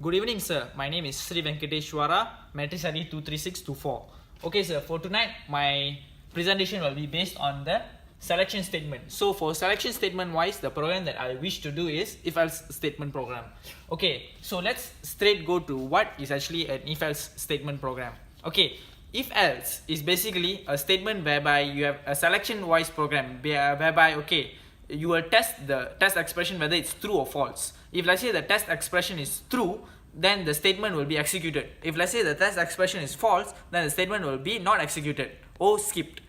Good evening, sir. My name is Sri Venkateshwara, matrix ID 23624. Okay, sir. For tonight, my presentation will be based on the selection statement. So, for selection statement wise, the program that I wish to do is if-else statement program. Okay, so let's straight go to what is actually an if-else statement program. Okay, if-else is basically a statement whereby you have a selection wise program whereby you will test the test expression whether it's true or false. If let's say the test expression is true, then the statement will be executed. If let's say the test expression is false, then the statement will be not executed or skipped.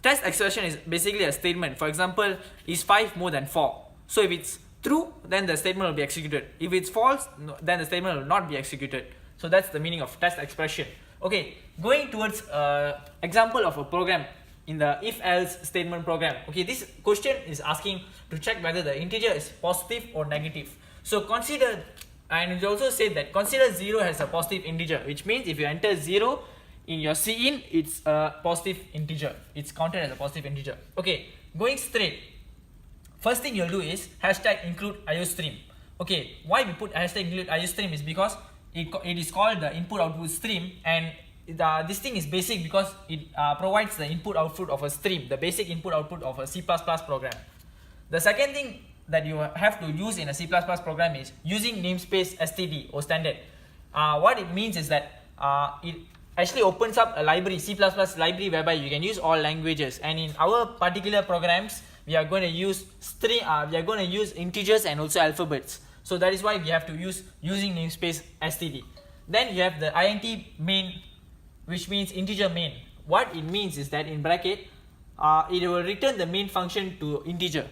Test expression is basically a statement. For example, is 5 more than 4? So if it's true, then the statement will be executed. If it's false, then the statement will not be executed. So that's the meaning of test expression. Okay, going towards example of a program in the if-else statement program. Okay, this question is asking to check whether the integer is positive or negative. So consider, and it also said that consider 0 as a positive integer, which means if you enter 0 in your cin, it's a positive integer. It's counted as a positive integer. Okay, going straight. First thing you'll do is hashtag include iostream. Okay, why we put hashtag include iostream is because it is called the input output stream, and this thing is basic because it provides the input output of a stream, the basic input output of a C++ program. The second thing that you have to use in a C++ program is using namespace std or standard. What it means is that it actually opens up a library, C++ library, whereby you can use all languages. And in our particular programs, we are going to use integers and also alphabets. So that is why we have to use using namespace std. Then you have the int main, which means integer main. What it means is that in bracket, it will return the main function to integer.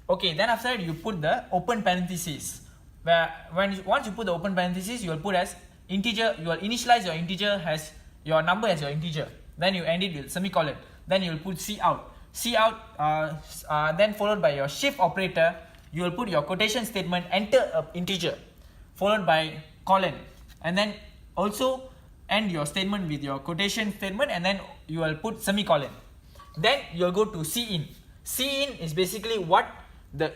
Okay, then after that you put the open parentheses, where once you put the open parentheses, you will put as integer. You will initialize your integer as your number as your integer. Then you end it with semicolon. Then you will put cout. Then followed by your shift operator. You will put your quotation statement, enter a integer, followed by colon, and then also end your statement with your quotation statement, and then you will put semicolon. Then you will go to cin. Cin is basically what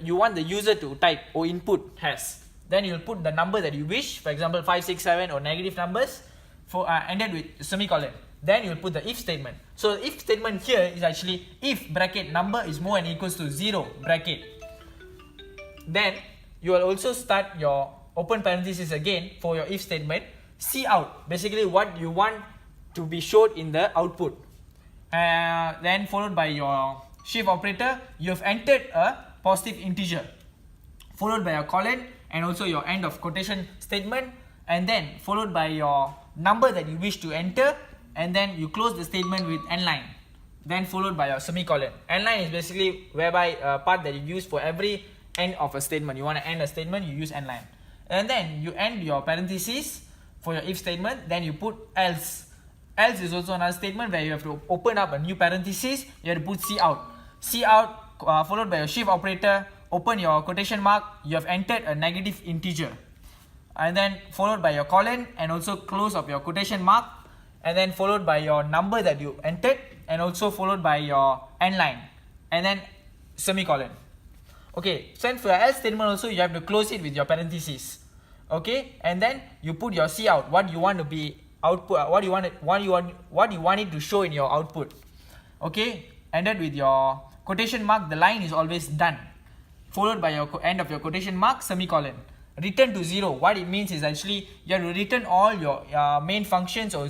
you want the user to type or input has. Then you will put the number that you wish, for example 5, 6, 7 or negative numbers, for ended with semicolon. Then you will put the if statement. So the if statement here is actually if bracket number is more than or equals to 0 bracket. Then you will also start your open parenthesis again for your if statement. Cout, basically what you want to be showed in the output. Then followed by your shift operator, you have entered a positive integer, followed by a colon and also your end of quotation statement, and then followed by your number that you wish to enter, and then you close the statement with end line, then followed by your semicolon. End line is basically whereby a part that you use for every end of a statement. You want to end a statement, you use end line, and then you end your parentheses for your if statement. Then you put else. Else is also another statement where you have to open up a new parenthesis. You have to put cout, followed by your shift operator, open your quotation mark, you have entered a negative integer, and then followed by your colon and also close of your quotation mark, and then followed by your number that you entered, and also followed by your end line, and then semicolon. Okay, so for your else statement also you have to close it with your parentheses. Okay, and then you put your cout, what you want to be output, what you want it to show in your output. Okay, ended with your quotation mark, the line is always done, followed by your end of your quotation mark, semicolon. Return to 0, what it means is actually you have to return all your main functions or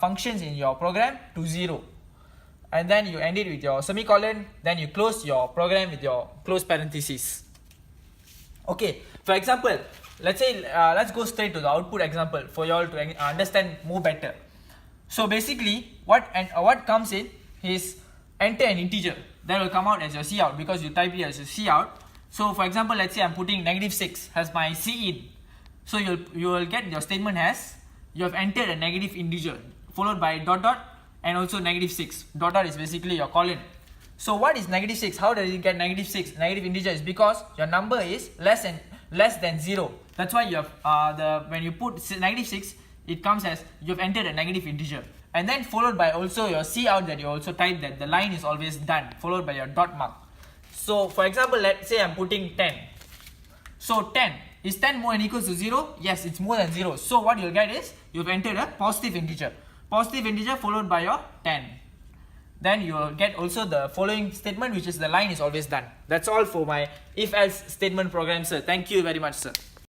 functions in your program to 0, and then you end it with your semicolon. Then you close your program with your close parentheses. Okay, for example, let's say let's go straight to the output example for you all to understand more better. So basically what comes in is enter an integer that will come out as your cout because you type it as a cout. So for example, let's say I'm putting -6 as my cin. So you will get your statement as you have entered a negative integer, followed by dot and also -6. Dot is basically your colon. So what is -6? How does it get -6? Negative integer is because your number is less than 0. That's why you have when you put -6, it comes as you have entered a negative integer. And then followed by also your cout that you also type that the line is always done, followed by your dot mark. So for example, let's say I'm putting 10. So 10 Is 10 more than equals to 0? Yes, it's more than 0. So what you'll get is, you've entered a positive integer. Positive integer followed by your 10. Then you'll get also the following statement, which is the line is always done. That's all for my if-else statement program, sir. Thank you very much, sir.